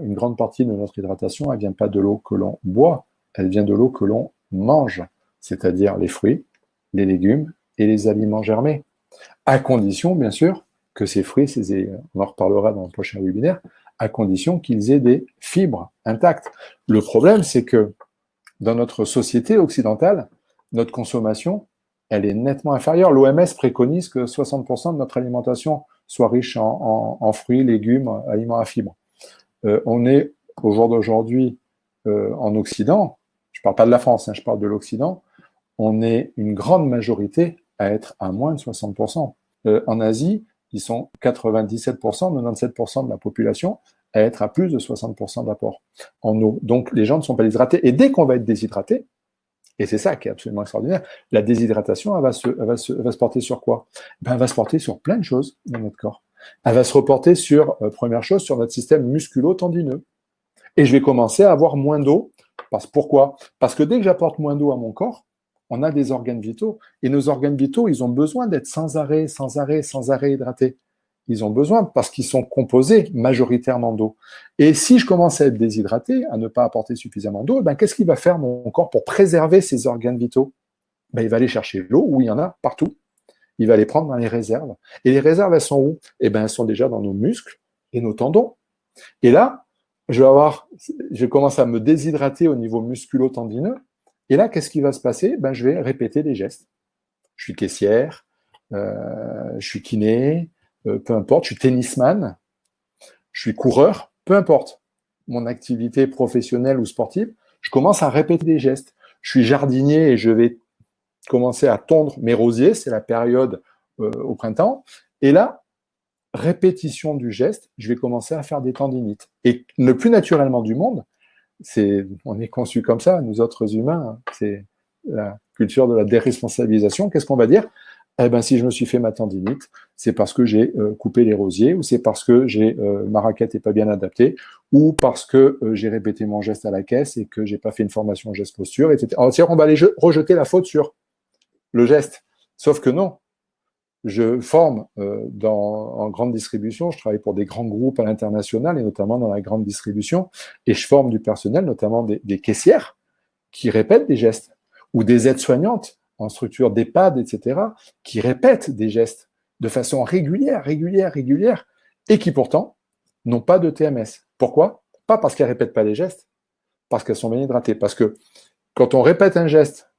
une grande partie de notre hydratation, elle ne vient pas de l'eau que l'on boit, elle vient de l'eau que l'on mange, c'est-à-dire les fruits, les légumes et les aliments germés. À condition, bien sûr, que ces fruits, on en reparlera dans le prochain webinaire, à condition qu'ils aient des fibres intactes. Le problème, c'est que dans notre société occidentale, notre consommation, elle est nettement inférieure. L'OMS préconise que 60% de notre alimentation soit riche en fruits, légumes, aliments à fibres. On est, au jour d'aujourd'hui, en Occident, je ne parle pas de la France, je parle de l'Occident, on est une grande majorité à être à moins de 60%. En Asie, ils sont 97%, 97% de la population à être à plus de 60% d'apport en eau. Donc, les gens ne sont pas déshydratés. Et dès qu'on va être déshydraté, et c'est ça qui est absolument extraordinaire, la déshydratation, elle va se porter sur quoi? Elle va se porter sur plein de choses dans notre corps. Elle va se reporter sur, première chose, sur notre système musculo-tendineux. Et je vais commencer à avoir moins d'eau. Pourquoi? Parce que dès que j'apporte moins d'eau à mon corps, on a des organes vitaux. Et nos organes vitaux, ils ont besoin d'être sans arrêt hydratés. Ils ont besoin parce qu'ils sont composés majoritairement d'eau. Et si je commence à être déshydraté, à ne pas apporter suffisamment d'eau, qu'est-ce qu'il va faire mon corps pour préserver ses organes vitaux? Il va aller chercher l'eau où il y en a partout. Il va les prendre dans les réserves. Et les réserves, elles sont où? Elles sont déjà dans nos muscles et nos tendons. Et là, je commence à me déshydrater au niveau musculo-tendineux. Et là, qu'est-ce qui va se passer? Je vais répéter des gestes. Je suis caissière, je suis kiné, peu importe, je suis tennisman, je suis coureur, peu importe mon activité professionnelle ou sportive, je commence à répéter des gestes. Je suis jardinier et je vais commencer à tondre mes rosiers, c'est la période au printemps. Et là, répétition du geste, je vais commencer à faire des tendinites. Et le plus naturellement du monde, on est conçu comme ça, nous autres humains, c'est la culture de la déresponsabilisation. Qu'est-ce qu'on va dire? Si je me suis fait ma tendinite, c'est parce que j'ai coupé les rosiers, ou c'est parce que ma raquette n'est pas bien adaptée, ou parce que j'ai répété mon geste à la caisse et que j'ai pas fait une formation geste-posture, etc. Alors, on va aller rejeter la faute sur le geste. Sauf que non. Je forme en grande distribution, je travaille pour des grands groupes à l'international et notamment dans la grande distribution, et je forme du personnel, notamment des caissières, qui répètent des gestes, ou des aides-soignantes en structure d'EHPAD, etc., qui répètent des gestes de façon régulière, et qui pourtant n'ont pas de TMS. Pourquoi? Pas parce qu'elles ne répètent pas les gestes, parce qu'elles sont bien hydratées. Parce que quand on répète un geste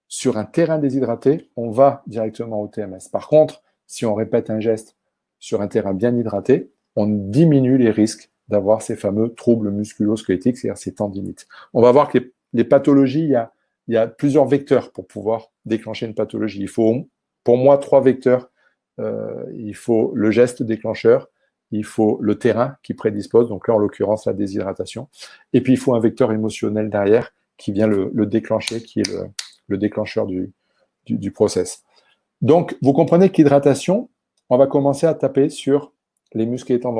sur un terrain déshydraté, on va directement au TMS. Par contre, si on répète un geste sur un terrain bien hydraté, on diminue les risques d'avoir ces fameux troubles musculo-squelettiques, c'est-à-dire ces tendinites. On va voir que les pathologies, il y a plusieurs vecteurs pour pouvoir déclencher une pathologie. Il faut, pour moi, 3 vecteurs. Il faut le geste déclencheur, il faut le terrain qui prédispose, donc là, en l'occurrence, la déshydratation, et puis il faut un vecteur émotionnel derrière qui vient le déclencher, qui est le déclencheur du process. Donc, vous comprenez qu'hydratation, on va commencer à taper sur les muscles et tendons.